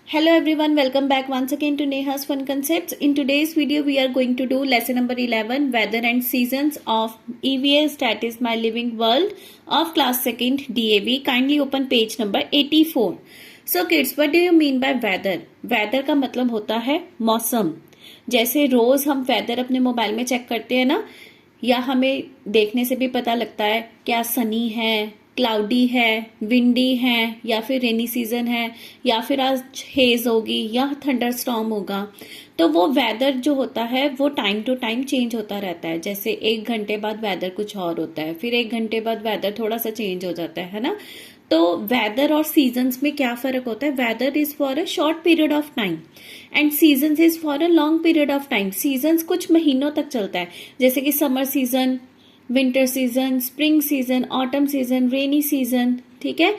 Hello everyone, welcome back once again to Neha's Fun Concepts. In today's video, we are going to do lesson number 11, Weather and Seasons of EVS, that is My Living World of class 2nd DAV. Kindly open page number 84. So kids, what do you mean by weather? Weather का मतलब होता है मौसम. जैसे रोज हम weather अपने mobile में check करते हैं ना, या हमें देखने से भी पता लगता है क्या सनी है, क्लाउडी है, विंडी है, या फिर रेनी सीजन है, या फिर आज हेज होगी या थंडर स्टॉर्म होगा. तो वो वेदर जो होता है वो टाइम टू टाइम चेंज होता रहता है. जैसे 1 घंटे बाद वेदर कुछ और होता है, फिर 1 घंटे बाद वेदर थोड़ा सा चेंज हो जाता है ना. तो वेदर और सीजन्स में क्या फर्क होता है? Weather is for a short period of time and seasons is for a long period of time. Seasons कुछ महीनों तक चलता है, जैसे कि summer season, winter season, spring season, autumn season, rainy season. ठीक है,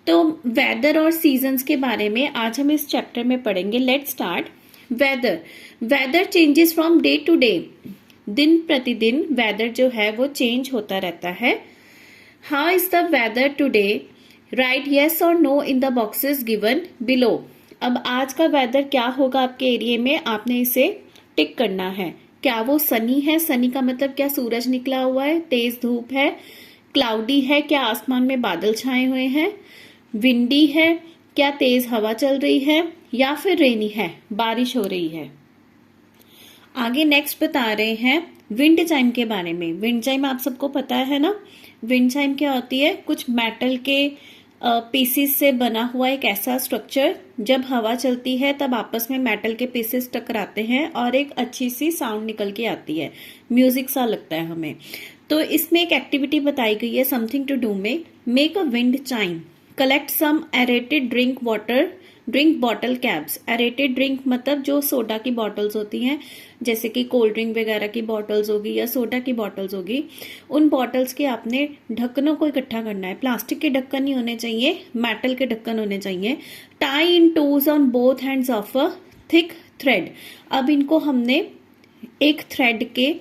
तो वेदर और सीजन्स के बारे में आज हम इस चैप्टर में पढ़ेंगे. Let's start. Weather. Weather changes from day to day. दिन प्रतिदिन वेदर जो है वो चेंज होता रहता है. How is the weather today? Write yes और no in the boxes given below. अब आज का वेदर क्या होगा आपके एरिया में, आपने इसे टिक करना है. क्या वो सनी है? सनी का मतलब क्या सूरज निकला हुआ है, तेज धूप है. क्लाउडी है, क्या आसमान में बादल छाए हुए हैं. विंडी है, क्या तेज हवा चल रही है. या फिर रेनी है, बारिश हो रही है. आगे नेक्स्ट बता रहे हैं विंड चाइम के बारे में. विंड चाइम आप सबको पता है ना. विंड चाइम क्या होती है? कुछ मेटल के पीसेस से बना हुआ एक ऐसा स्ट्रक्चर, जब हवा चलती है तब आपस में मेटल के पीसेस टकराते हैं और एक अच्छी सी साउंड निकल के आती है, म्यूजिक सा लगता है हमें. तो इसमें एक एक्टिविटी बताई गई है, समथिंग टू डू में. Make a wind chime. Collect some aerated drink bottle caps. Aerated drink मतलब जो सोडा की बॉटल्स होती हैं, जैसे कि कोल्ड ड्रिंक वगैरह की बॉटल्स होगी या सोडा की बॉटल्स होगी. उन बॉटल्स के आपने ढक्कनों को इकट्ठा करना है. प्लास्टिक के ढक्कन नहीं होने चाहिए, मेटल के ढक्कन होने चाहिए. Tie in twos on both hands of a thick thread. अब इनको हमने एक थ्रेड के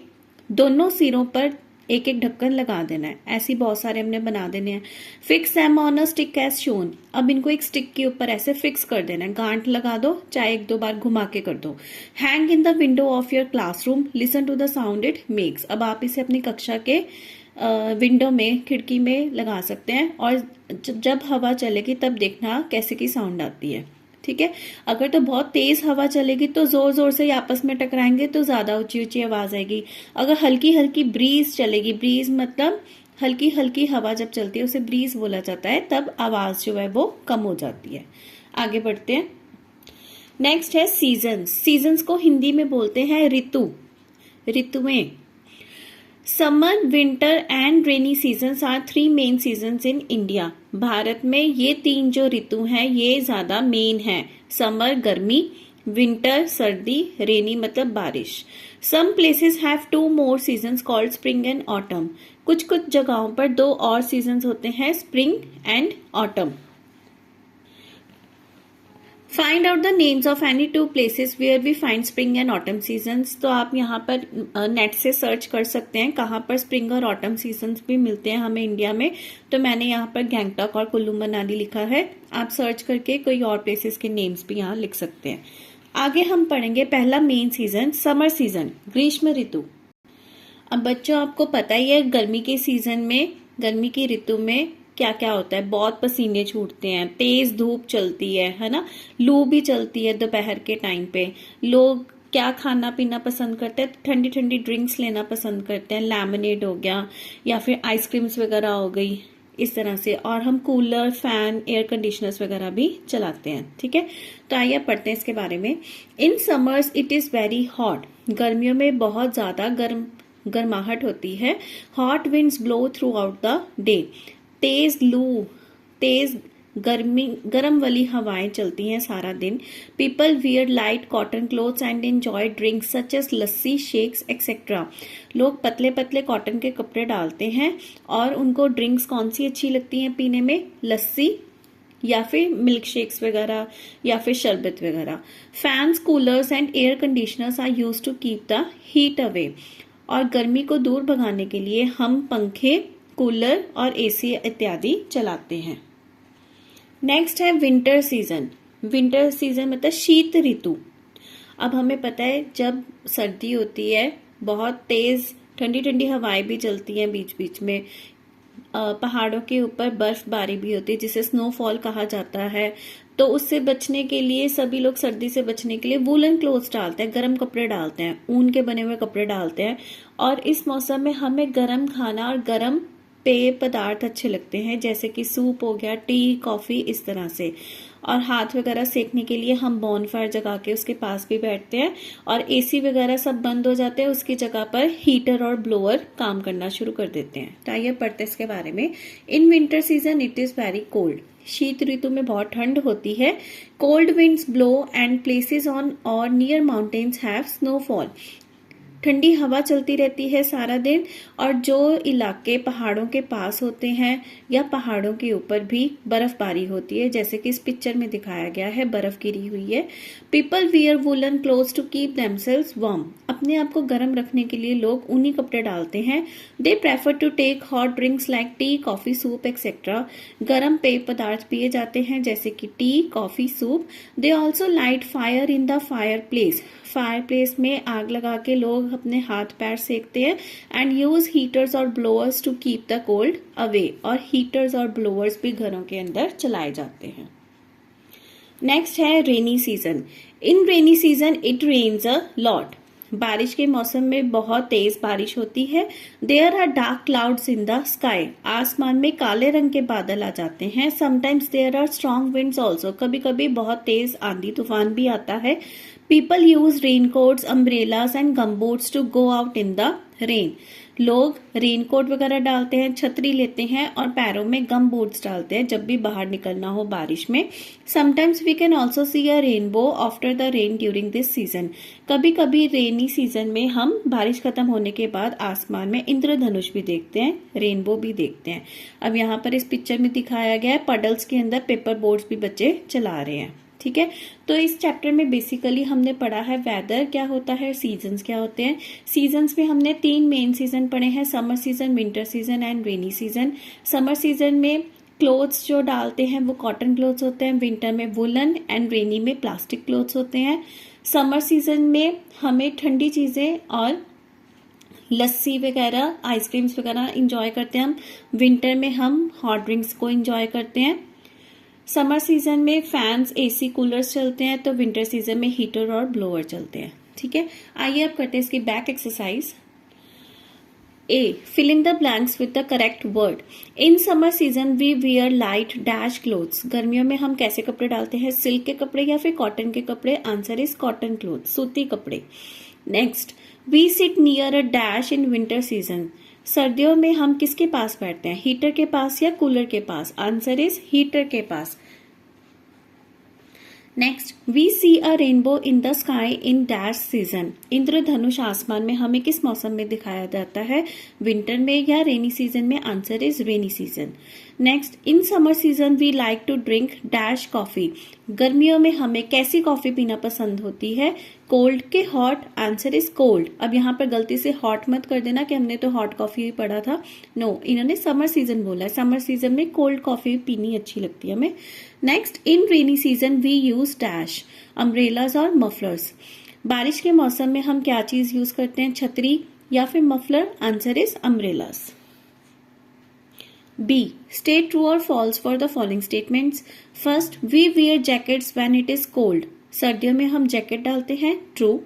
दोनों सिरों पर एक एक ढक्कन लगा देना है. ऐसी बहुत सारे हमने बना देने हैं. Fix them on a stick as shown. अब इनको एक स्टिक के ऊपर ऐसे फिक्स कर देना है. गांठ लगा दो, चाहे 1-2 बार घुमा के कर दो. Hang in the window of your classroom. Listen to the sound it makes. अब आप इसे अपनी कक्षा के विंडो में, खिड़की में लगा सकते हैं और जब हवा चलेगी तब देखना कैसे की साउंड आती है. ठीक है, अगर तो बहुत तेज हवा चलेगी तो जोर जोर से आपस में टकराएंगे तो ज्यादा ऊंची ऊंची आवाज आएगी. अगर हल्की हल्की ब्रीज चलेगी, ब्रीज मतलब हल्की हल्की हवा जब चलती है उसे ब्रीज बोला जाता है, तब आवाज जो है वो कम हो जाती है. आगे बढ़ते हैं. नेक्स्ट है सीजन्स. सीजन्स को हिंदी में बोलते हैं ऋतु, ऋतुएं. Summer, winter and rainy seasons are 3 main seasons in India. Bharat में ये 3 जो ऋतु हैं ये ज्यादा मेन हैं. समर गर्मी, विंटर सर्दी, रेनी मतलब बारिश. Some places have 2 more seasons called spring and autumn. कुछ कुछ जगहों पर 2 और सीजन्स होते हैं, spring and autumn. Find out the names of any 2 places where we find spring and autumn seasons. तो आप यहाँ पर नेट से सर्च कर सकते हैं कहाँ पर स्प्रिंग और ऑटम सीजन्स भी मिलते हैं हमें इंडिया में. तो मैंने यहाँ पर गैंगटॉक और कुल्लू मनाली लिखा है. आप सर्च करके कोई और प्लेसेस के नेम्स भी यहाँ लिख सकते हैं. आगे हम पढ़ेंगे पहला मेन सीजन, समर सीजन, ग्रीष्म ऋतु. अब बच्चों आपको पता ही है गर्मी के सीजन में, गर्मी की ऋतु में क्या क्या होता है. बहुत पसीने छूटते हैं, तेज धूप चलती है ना. लू भी चलती है दोपहर के टाइम पे. लोग क्या खाना पीना पसंद करते हैं? ठंडी ठंडी ड्रिंक्स लेना पसंद करते हैं. लेमनेड हो गया या फिर आइसक्रीम्स वगैरह हो गई, इस तरह से. और हम कूलर, फैन, एयर कंडीशनर्स वगैरह भी चलाते हैं. ठीक है, तो आइए पढ़ते हैं इसके बारे में. In summers it is very hot. गर्मियों में बहुत ज्यादा गर्माहट होती है. Hot winds blow throughout the day. तेज लू, तेज गर्म वाली हवाएं चलती हैं सारा दिन. People wear light cotton clothes and enjoy drinks such as lassi, shakes etcetera. लोग पतले पतले कॉटन के कपड़े डालते हैं और उनको ड्रिंक्स कौन सी अच्छी लगती हैं पीने में? लस्सी या फिर मिल्क शेक्स वगैरह या फिर शरबत वगैरह. Fans, coolers and air conditioners are use to keep the heat away. और गर्मी को दूर भगाने के लिए हम पंखे, कूलर और एसी इत्यादि चलाते हैं. नेक्स्ट है विंटर सीजन. विंटर सीजन मतलब शीत ऋतु। अब हमें पता है जब सर्दी होती है बहुत तेज ठंडी ठंडी हवाएं भी चलती हैं, बीच बीच में पहाड़ों के ऊपर बर्फबारी भी होती है जिसे स्नोफॉल कहा जाता है। तो उससे बचने के लिए सभी लोग सर्दी से बचने के लिए वूलन क्लोथ्स डालते हैं, गर्म कपड़े डालते हैं, ऊन के बने हुए कपड़े डालते हैं। और इस मौसम में हमें गर्म खाना और गर्म पेय पदार्थ अच्छे लगते हैं, जैसे कि सूप हो गया, टी, कॉफी, इस तरह से। और हाथ वगैरह सेकने के लिए हम बॉनफायर जगा के उसके पास भी बैठते हैं। और एसी वगैरह सब बंद हो जाते हैं, उसकी जगह पर हीटर और ब्लोअर काम करना शुरू कर देते हैं। तो आइए पढ़ते हैं इसके बारे में। इन winter season it is very cold. शीत ऋतु में बहुत ठंड होती है। Cold winds blow and places on और नियर माउंटेन्स हैव स्नोफॉल। ठंडी हवा चलती रहती है सारा दिन। और जो इलाके पहाड़ों के पास होते हैं या पहाड़ों के ऊपर भी बर्फबारी होती है, जैसे कि इस पिक्चर में दिखाया गया है, बर्फ गिरी हुई है। People wear woollen clothes to keep themselves warm. अपने आप को गर्म रखने के लिए लोग ऊनी कपड़े डालते हैं। They prefer to take hot drinks like tea, coffee, soup etcetera. गर्म पेय पदार्थ पिए जाते हैं जैसे कि tea, coffee, soup. They also light fire in the fire place. Fire place में आग लगा के लोग अपने हाथ पैर सेकते हैं। एंड यूज हीटर्स और blowers to keep the cold away. और हीटर्स और ब्लोअर्स भी घरों के अंदर चलाए जाते हैं। नेक्स्ट है rainy season. In rainy season it rains a lot. बारिश के मौसम में बहुत तेज बारिश होती है। There are dark clouds in the sky. आसमान में काले रंग के बादल आ जाते हैं। Sometimes there are strong winds also. कभी कभी बहुत तेज आंधी तूफान भी आता है। People use raincoats, umbrellas and gumboots to go out in the rain. लोग रेनकोट वगैरह डालते हैं, छतरी लेते हैं और पैरों में गम बूट्स डालते हैं जब भी बाहर निकलना हो बारिश में। Sometimes we can also see a rainbow after the rain during this season. कभी कभी रेनी सीजन में हम बारिश खत्म होने के बाद आसमान में इंद्रधनुष भी देखते हैं, रेनबो भी देखते हैं। अब यहाँ पर इस पिक्चर में दिखाया गया है पडल्स के अंदर पेपर बोट्स भी बच्चे चला रहे हैं। ठीक है, तो इस चैप्टर में बेसिकली हमने पढ़ा है वेदर क्या होता है, सीजन्स क्या होते हैं। सीजन्स में हमने 3 मेन सीजन पढ़े हैं, summer season, winter season and rainy season. Summer season में क्लोथ्स जो डालते हैं वो कॉटन क्लोथ्स होते हैं, विंटर में वुलन एंड रेनी में प्लास्टिक क्लोथ्स होते हैं। समर सीजन में हमें ठंडी चीजें और लस्सी वगैरह, आइसक्रीम्स वगैरह इंजॉय करते हैं हम। विंटर में हम हॉट ड्रिंक्स को इंजॉय करते हैं। समर सीजन में फैंस, एसी, कूलर्स चलते हैं, तो विंटर सीजन में हीटर और ब्लोअर चलते हैं। ठीक है, आइए अब करते हैं इसकी back exercise. A, fill in the blanks with the correct word. In summer season we wear light dash clothes. गर्मियों में हम कैसे कपड़े डालते हैं, सिल्क के कपड़े या फिर कॉटन के कपड़े। आंसर इज कॉटन क्लोथ, सूती कपड़े। Next, we sit near a dash in winter season. सर्दियों में हम किसके पास बैठते हैं, हीटर के पास या कूलर के पास। आंसर इज हीटर के पास। Next, we see a rainbow in the sky in dash season. इंद्रधनुष आसमान में हमें किस मौसम में दिखाया जाता है, विंटर में या रेनी सीजन में। Answer is rainy season. Next, in summer season we like to drink dash coffee. गर्मियों में हमें कैसी कॉफी पीना पसंद होती है, कोल्ड के हॉट। Answer is cold. अब यहाँ पर गलती से हॉट मत कर देना कि हमने तो हॉट कॉफी ही पढ़ा था। नो, इन्होंने समर सीजन बोला है। समर सीजन में कोल्ड कॉफी पीनी अच्छी लगती है हमें। Next, in rainy season we use dash umbrellas और मफलर्स। बारिश के मौसम में हम क्या चीज यूज करते हैं, छतरी या फिर muffler. Answer is umbrellas. B. State true or false for the following statements. First, we wear jackets when it is cold. सर्दियों में हम जैकेट डालते हैं। True.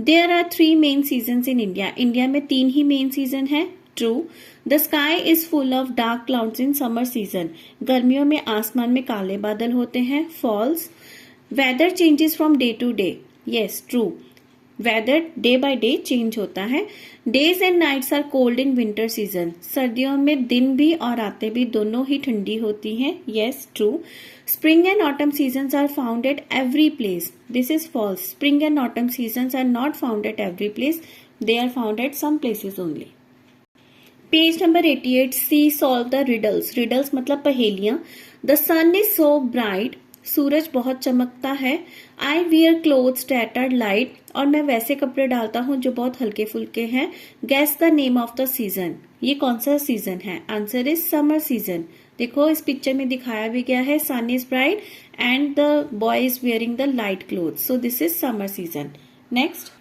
There are 3 main seasons in India. India में 3 ही मेन सीजन है। True. The sky is full of dark clouds in summer season. गर्मियों में आसमान में काले बादल होते हैं। False. Weather changes from day to day. Yes, true. Weather day by day change होता है। Days and nights are cold in winter season. सर्दियों में दिन भी और रातें भी दोनों ही ठंडी होती हैं। Yes, true. Spring and autumn seasons are found at every place. This is false. Spring and autumn seasons are not found at every place, they are found at some places only. Page number 88, see solve the riddles. Riddles मतलब पहेलियां। The sun is so bright. सूरज बहुत चमकता है। I wear clothes that are light. और मैं वैसे कपड़े डालता हूँ जो बहुत हल्के फुल्के हैं। Guess the name of the season. ये कौन सा सीजन है, आंसर इज समर सीजन। देखो इस पिक्चर में दिखाया भी गया है sun is bright and the boy is wearing the light cloth, so this is summer season. Next,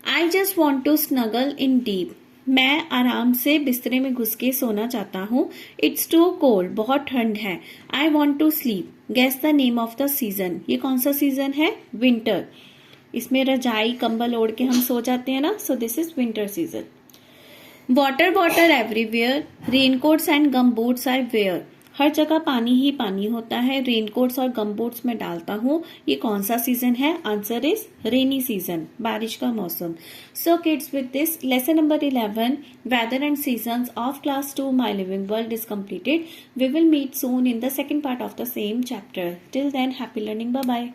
I just want to snuggle in deep, मैं आराम से बिस्तरे में घुस के सोना चाहता हूँ। इट्स टू कोल्ड, बहुत ठंड है। I want to sleep, guess the name of the season, ये कौन सा सीजन है? विंटर। इसमें रजाई कंबल ओढ़ के हम सो जाते हैं ना, so this is winter season. Water water everywhere, raincoats and gum boots I wear, हर जगह पानी ही पानी होता है, रेनकोट्स और गम बूट्स में डालता हूँ। ये कौन सा सीजन है? आंसर इज रेनी सीजन, बारिश का मौसम। So kids, with this lesson number 11 weather and seasons of class 2 my living world is completed. We will meet soon in the second part of the same chapter. Till then, happy learning. Bye bye.